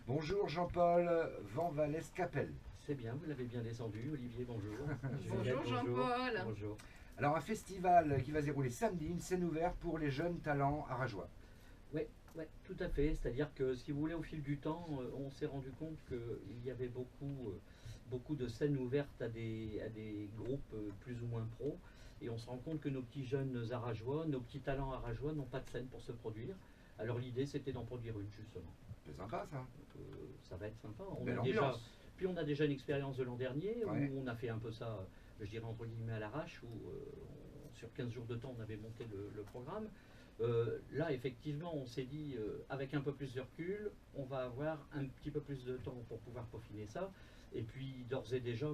Bonjour Jean-Paul Van Vallès-Capelle. C'est bien, vous l'avez bien descendu. Olivier, bonjour. Bonjour Jean-Paul. Bonjour. Alors un festival qui va se dérouler samedi, une scène ouverte pour les jeunes talents arageois. Oui, ouais, tout à fait. C'est-à-dire que si vous voulez, au fil du temps, on s'est rendu compte qu'il y avait beaucoup de scènes ouvertes à des groupes plus ou moins pros. Et on se rend compte que nos petits jeunes arageois, nos petits talents arageois n'ont pas de scène pour se produire. Alors l'idée, c'était d'en produire une, justement. C'est sympa ça. Ça va être sympa. Belle ambiance. Puis on a déjà une expérience de l'an dernier, Ouais. où on a fait un peu ça, je dirais entre guillemets à l'arrache, où sur 15 jours de temps on avait monté le programme. Là effectivement on s'est dit, avec un peu plus de recul, on va avoir un petit peu plus de temps pour pouvoir peaufiner ça. Et puis d'ores et déjà,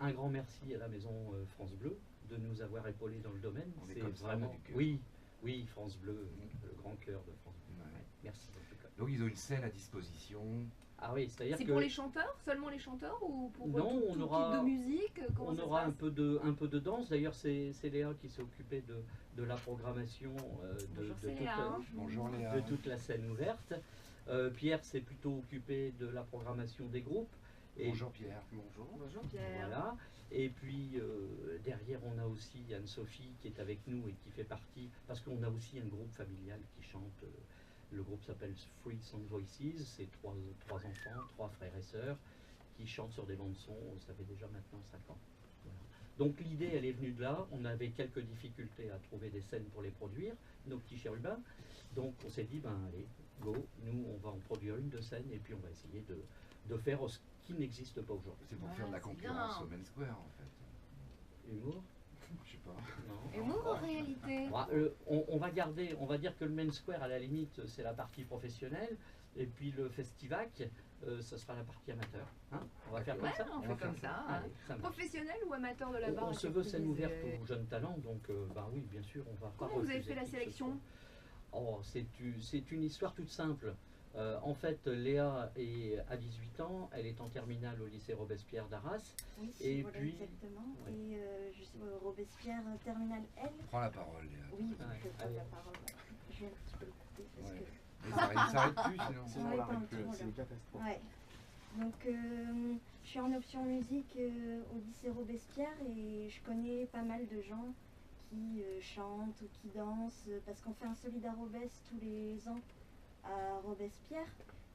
un grand merci à la maison France Bleu de nous avoir épaulés dans le domaine. On est comme ça, vraiment, on a du cœur. oui, France Bleu, le grand cœur de France Bleu. Ouais. Ouais, merci en tout cas. Donc ils ont une scène à disposition. Ah oui, c'est-à-dire C'est que pour les chanteurs, seulement les chanteurs ou pour Non, tout on aura- type de musique? Comment on ça aura se un passe peu de danse. D'ailleurs, c'est Léa qui s'est occupée de la programmation Bonjour, c'est Léa. Bonjour Léa. de toute la scène ouverte. Pierre s'est plutôt occupé de la programmation des groupes. Et Bonjour Pierre. Bonjour. Bonjour Pierre. voilà. Et puis derrière, on a aussi Anne-Sophie qui est avec nous et qui fait partie, parce qu'on a aussi un groupe familial qui chante. Le groupe s'appelle Free Song Voices. C'est trois enfants, trois frères et sœurs qui chantent sur des bandes son. Ça fait déjà maintenant 5 ans. Voilà. Donc l'idée, elle est venue de là. On avait quelques difficultés à trouver des scènes pour les produire, nos petits chérubins. Donc on s'est dit, ben allez, go, nous on va en produire une de scène et puis on va essayer de faire ce qui n'existe pas aujourd'hui. C'est pour Ouais, faire de la c'est concurrence bien. au Main Square en fait. Humour? Je sais pas. Non. Humour en réalité. On va garder, on va dire que le Main Square, à la limite, c'est la partie professionnelle, et puis le Festivac, ça sera la partie amateur. Hein, on va faire comme Ouais, ça. on fait comme ça. Allez, ça marche. Professionnel ou amateur de la barre? On se veut scène ouverte aux jeunes talents, donc ben oui, bien sûr, on va pas Comment vous avez refuser fait la qui que ce sélection? soit. Oh, c'est une histoire toute simple. En fait, Léa est à 18 ans, elle est en terminale au lycée Robespierre d'Arras. Oui, Et voilà, puis- exactement. Ouais. Et je suis Robespierre, terminale L. Prends la parole Léa. Oui, Ouais, je prends allez. la parole. Je vais un petit peu le couper parce Ouais. que. Mais ça s'arrête plus sinon. Sinon, Ouais, on pas l'arrête un plus, tour, c'est là. une catastrophe. Ouais. Donc, je suis en option musique au lycée Robespierre et je connais pas mal de gens qui chantent ou qui dansent parce qu'on fait un Solidarobes tous les ans à Robespierre.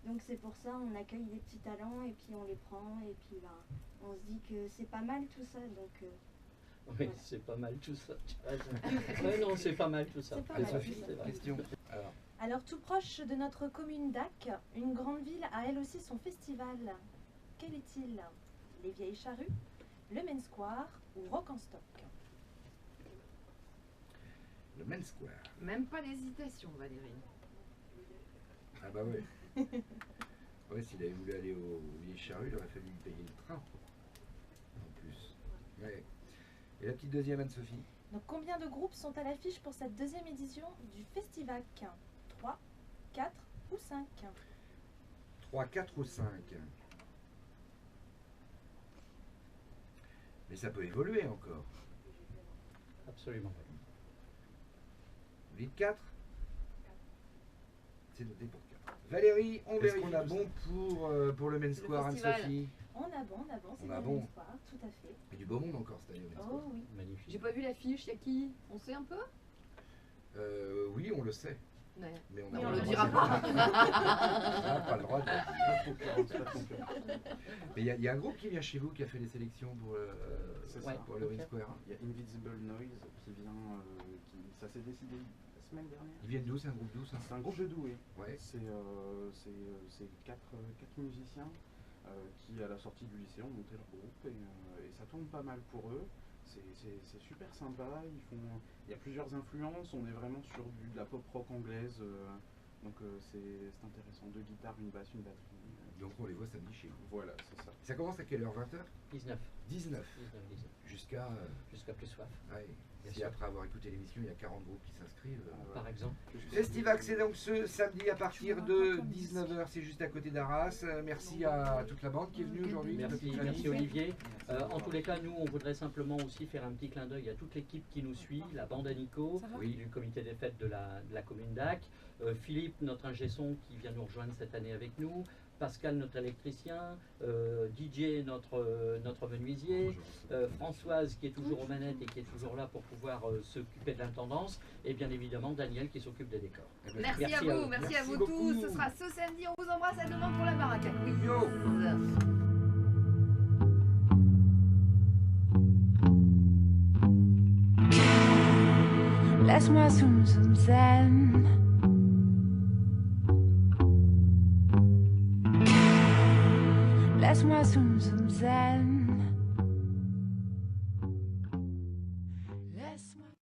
Donc c'est pour ça on accueille des petits talents et puis on les prend et puis ben, on se dit que c'est pas mal tout ça. Donc Oui, Voilà. c'est pas mal tout ça. tu as raison. Ouais, non, c'est pas mal tout ça. C'est pas Et mal. Sophie, C'est vrai. question. Alors, Alors, tout proche de notre commune d'Ac, une grande ville a elle aussi son festival. Quel est-il? Les Vieilles Charrues, le Main Square ou Rock en Stock? le Main Square. Même pas d'hésitation Valérie. Ah bah ouais. Ouais, s'il avait voulu aller au Vieilles Charrues, il aurait fallu lui payer le train. En plus. Ouais. Et la petite deuxième Anne-Sophie? Donc, combien de groupes sont à l'affiche pour cette deuxième édition du Festivac? 3, 4 ou 5? 3, 4 ou 5. Mais ça peut évoluer encore. Absolument. Vous dites 4? C'est noté pour 4. Valérie, on Est-ce vérifie. qu'on On a bon pour le Main Square, festival. Anne-Sophie. On a bon, c'est On a le bon. Main Square, tout à fait. Il y a du beau monde encore cette année au Main Square. Oh oui. Magnifique. J'ai pas vu l'affiche, y a qui? On sait un peu? Oui, on le sait. Ouais. Mais on Mais n'a on pas le le dira droit pas. de- On n'a pas le droit de- Pas de concurrence, pas de concurrence. Mais il y a un groupe qui vient chez vous qui a fait les sélections C'est Ouais. ça. pour le Main Ok. Square. Il y a Invisible Noise qui vient, ça s'est décidé la semaine dernière. Ils viennent d'où? C'est un groupe d'où ça? C'est un groupe de Douai. Ouais. C'est quatre musiciens qui, à la sortie du lycée, ont monté leur groupe et ça tourne pas mal pour eux. C'est super sympa. Il y a plusieurs influences. On est vraiment sur de la pop rock anglaise. Donc c'est intéressant. 2 guitares, une basse, une batterie. Donc on les voit samedi chez vous. Voilà, c'est ça. Ça commence à quelle heure? 20h? 19. 19. 19. Jusqu'à. Jusqu'à plus soif, Ouais. Bien Si sûr. après avoir écouté l'émission, il y a 40 groupes qui s'inscrivent. par exemple. Festivac, c'est donc ce samedi à partir de 19h, c'est juste à côté d'Arras. Merci à toute la bande qui est venue aujourd'hui. Merci, Notre merci famille. Olivier. Merci. En tous les cas, nous, on voudrait simplement aussi faire un petit clin d'œil à toute l'équipe qui nous suit, la bande à Nico, Oui. du comité des fêtes de la commune d'Ac, Philippe, notre ingé son qui vient nous rejoindre cette année avec nous, Pascal, notre électricien, DJ, notre menuisier, Françoise qui est toujours aux manettes et qui est toujours là pour pouvoir s'occuper de l'intendance, et bien évidemment Daniel qui s'occupe des décors. Merci à vous, merci à vous beaucoup. tous. Ce sera ce samedi. On vous embrasse. À demain pour la baraque à quiz. Laisse-moi zoom zoom zen. Laisse-moi zoom zoom zen.